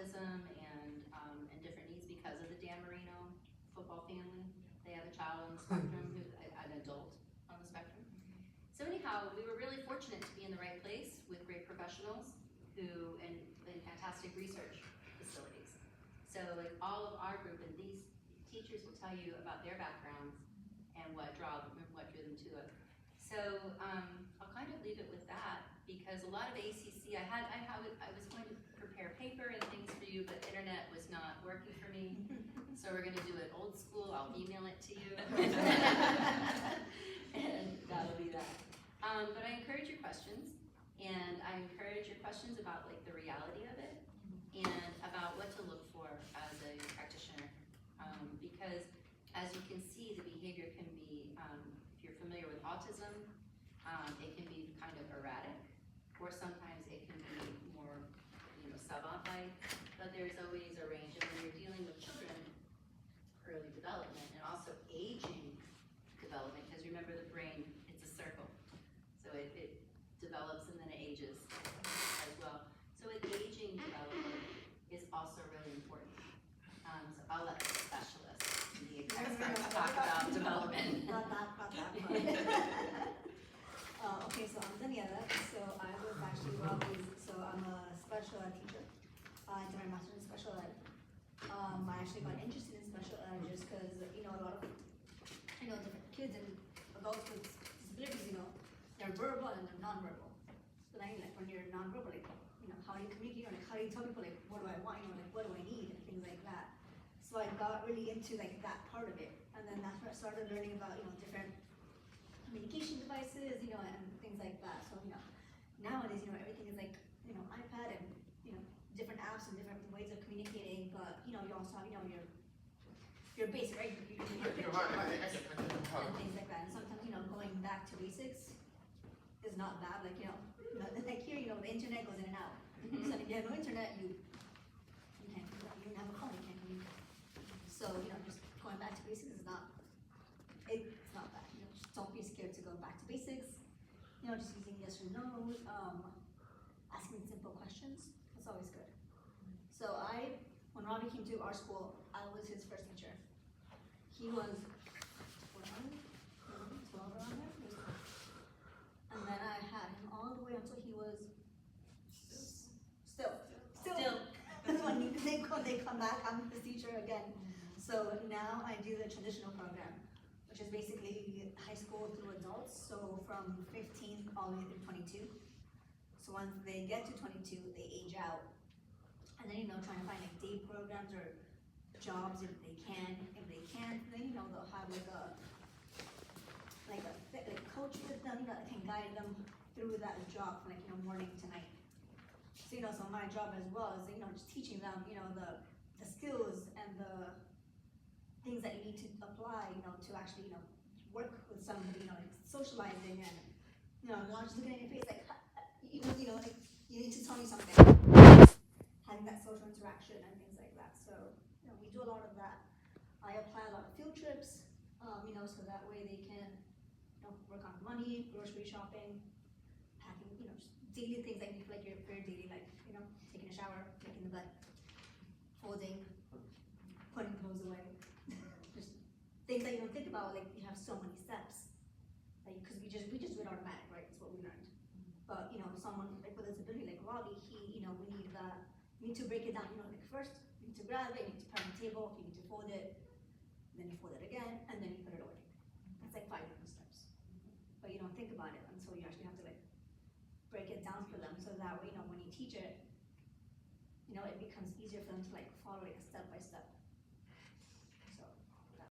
autism and different needs because of the Dan Marino football family. They have a child on the spectrum, an adult on the spectrum. So anyhow, we were really fortunate to be in the right place with great professionals and fantastic research facilities. So like all of our group, and these teachers will tell you about their backgrounds and what drew them to it. So I'll kind of leave it with that, because a lot of ACC, I was going to prepare paper and things for you, but internet was not working for me. So we're going to do it old school. I'll email it to you. And that'll be that. But I encourage your questions, and I encourage your questions about like the reality of it and about what to look for as a practitioner. Because as you can see, the behavior can be, if you're familiar with autism, it can be kind of erratic, or sometimes it can be more, savant-like, but there's always a range. And when you're dealing with children, early development, and also aging development, because remember the brain, it's a circle. So it develops and then it ages as well. So with aging development is also really important. So I'll let the specialists, the experts talk about development. Not that part. Okay, so I'm Daniela. So I was actually I'm a special ed teacher. I did my master's in special ed. I actually got interested in special ed just because, a lot of, different kids and adults with disabilities, they're verbal and they're nonverbal. So then, like, when you're nonverbal, like, how do you communicate, like, how do you tell people, like, what do I want, like, what do I need, and things like that. So I got really into, like, that part of it. And then that's where I started learning about, different communication devices, and things like that. So, nowadays, everything is like, iPad and, different apps and different ways of communicating, but, you also have, your basic, right? Your and things like that. And sometimes, going back to basics is not bad. Like, like here, the internet goes in and out. So if you have no internet, you can't, you don't have a phone, you can't communicate. So, just going back to basics is not, it's not bad. Just don't be scared to go back to basics. Just using yes or no, asking simple questions. That's always good. So when Robbie came to our school, I was his first teacher. He was 12 around there. And then I had him all the way until he was still. That's when they come back, I'm his teacher again. So now I do the transitional program, which is basically high school through adults. So from 15 all the way through 22. So once they get to 22, they age out. And then, trying to find like day programs or jobs if they can. If they can't, then, they'll have like a coach with them, that can guide them through that job from morning to night. So, so my job as well is, just teaching them, the skills and the things that you need to apply, to actually, work with somebody, like socializing and, not just looking at your face like, like you need to tell me something. Having that social interaction and things like that. So, we do a lot of that. I apply a lot of field trips, so that way they can, work on money, grocery shopping, packing, just daily things like your daily life, taking a shower, making the bed, folding, putting clothes away. Just things that you don't think about, like you have so many steps. Like, because we just do it automatic, right? It's what we learned. But, someone like with a disability like Robbie, we need to break it down, like first, you need to grab it, you need to put it on the table, you need to fold it, then you fold it again, and then you put it away. That's like 5 different steps. But you don't think about it until you actually have to like break it down for them, so that way, when you teach it, it becomes easier for them to like follow it step by step.